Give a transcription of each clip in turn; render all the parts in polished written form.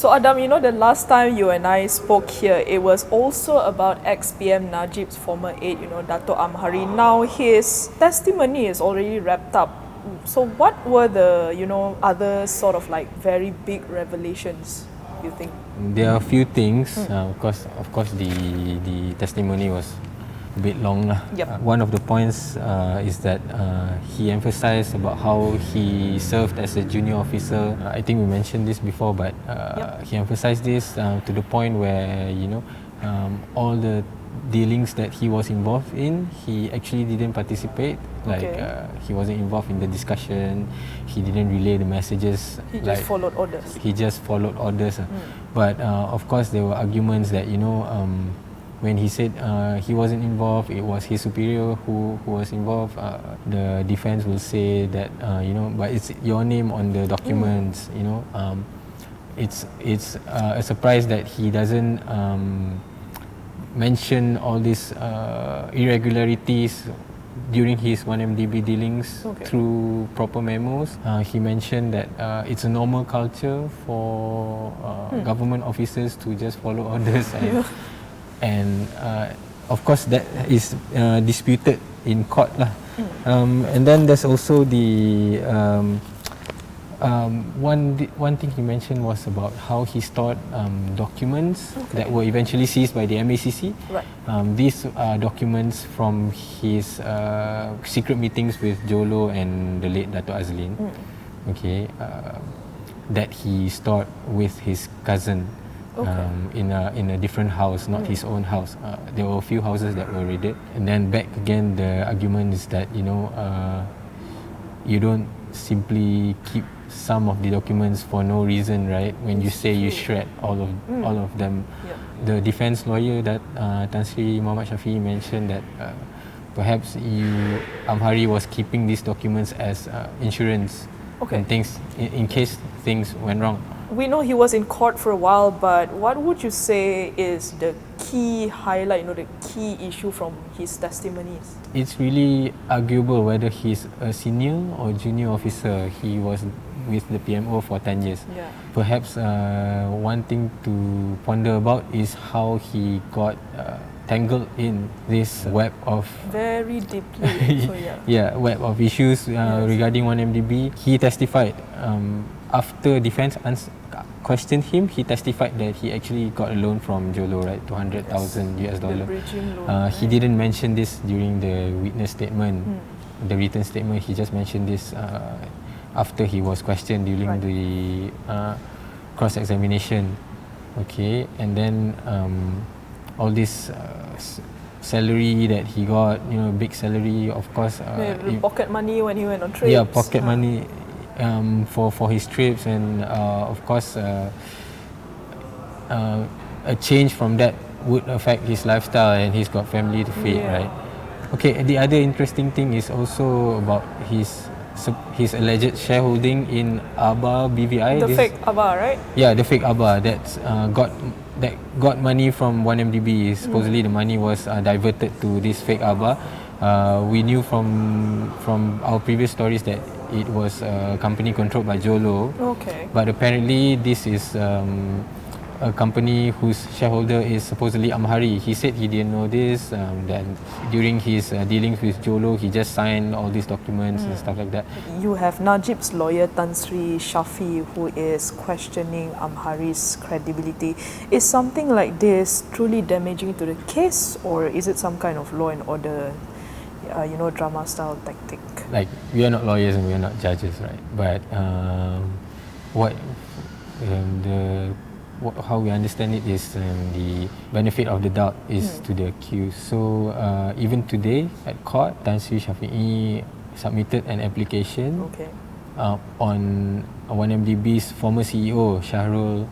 So Adam, the last time you and I spoke here, it was also about ex-PM Najib's former aide, Datuk Amhari. Now his testimony is already wrapped up. So what were the, other sort of like very big revelations, you think? There are a few things. Of course, the testimony was a bit long. Yep. One of the points is that he emphasized about how he served as a junior officer. I think we mentioned this before, but he emphasized this to the point where all the dealings that he was involved in, he actually didn't participate. He wasn't involved in the discussion. He didn't relay the messages. He just followed orders. He just followed orders. But of course, there were arguments that when he said he wasn't involved, it was his superior who was involved. The defense will say that but it's your name on the documents. It's a surprise that he doesn't mention all these irregularities during his 1MDB dealings through proper memos. He mentioned that it's a normal culture for government officers to just follow orders and of course that is disputed in court lah. And then there's also the one thing he mentioned was about how he stored documents that were eventually seized by the MACC. These documents from his secret meetings with Jolo and the late Datuk Azlin, that he stored with his cousin in a different house, not his own house. There were a few houses that were raided, and then back again the argument is that you don't simply keep some of the documents for no reason, right? When you say you shred all of them. The defense lawyer that Tan Sri Muhammad Shafiee mentioned that perhaps Amhari was keeping these documents as insurance and things in case things went wrong. We know he was in court for a while, but what would you say is the key highlight, the key issue from his testimonies? It's really arguable whether he's a senior or junior officer. He was with the PMO for 10 years. Perhaps one thing to ponder about is how he got tangled in this web of very deeply web of issues regarding 1MDB. He testified after defense questioned him. He testified that he actually got a loan from Jolo, right, $200,000 US dollar. He didn't mention this during the witness statement, the written statement. He just mentioned this after he was questioned during the cross-examination. And then all this salary that he got, big salary, of course. Pocket money when he went on trips. Yeah, pocket money for his trips, and of course a change from that would affect his lifestyle, and he's got family to feed, right? The other interesting thing is also about his alleged shareholding in ABA BVI. The fake ABA, right? Yeah, the fake ABA that got money from 1MDB. Supposedly the money was diverted to this fake ABA. We knew from our previous stories that it was a company controlled by Jolo. But apparently this is a company whose shareholder is supposedly Amhari. He said he didn't know this. Then during his dealings with Jolo, he just signed all these documents and stuff like that. You have Najib's lawyer Tan Sri Shafiee who is questioning Amhari's credibility. Is something like this truly damaging to the case, or is it some kind of law and order, drama style tactic? Like, we are not lawyers and we are not judges, right? But how we understand it is the benefit of the doubt is to the accused. So even today at court, Tan Sri Shafiee submitted an application on 1MDB's former CEO Shahrul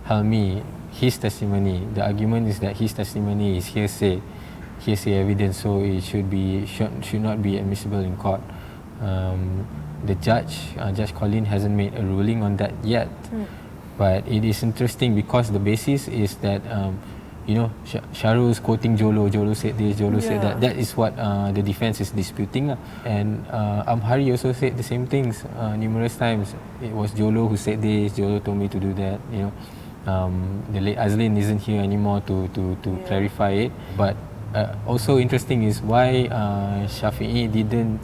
Halmi, his testimony. The argument is that his testimony is hearsay evidence, so it should not be admissible in court. The judge, Judge Colin, hasn't made a ruling on that yet. But it is interesting because the basis is that Shahrul's quoting Jolo. Jolo said this, Jolo said that. That is what the defense is disputing. And Amhari also said the same things numerous times. It was Jolo who said this, Jolo told me to do that. The late Azlin isn't here anymore to clarify it. But also interesting is why Shafi'i didn't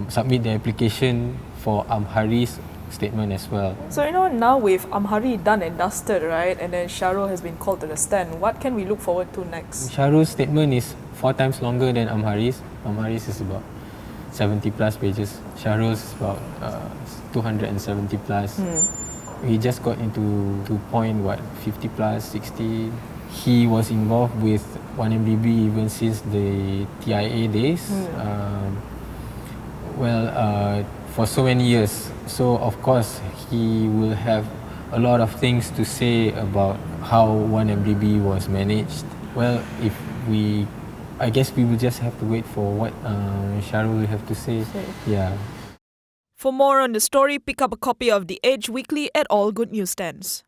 submit the application for Amhari's statement as well. So, now with Amhari done and dusted, right, and then Shahrul has been called to the stand, what can we look forward to next? Shahrul's statement is 4 times longer than Amhari's. Amhari's is about 70 plus pages. Shahrul's is about 270 plus. He just got into point 50 plus, 60. He was involved with 1MDB even since the TIA days. For so many years. So of course he will have a lot of things to say about how 1MDB was managed. Well, I guess we will just have to wait for what Shahrul will have to say. Yeah. For more on the story, pick up a copy of The Age Weekly at all good newsstands.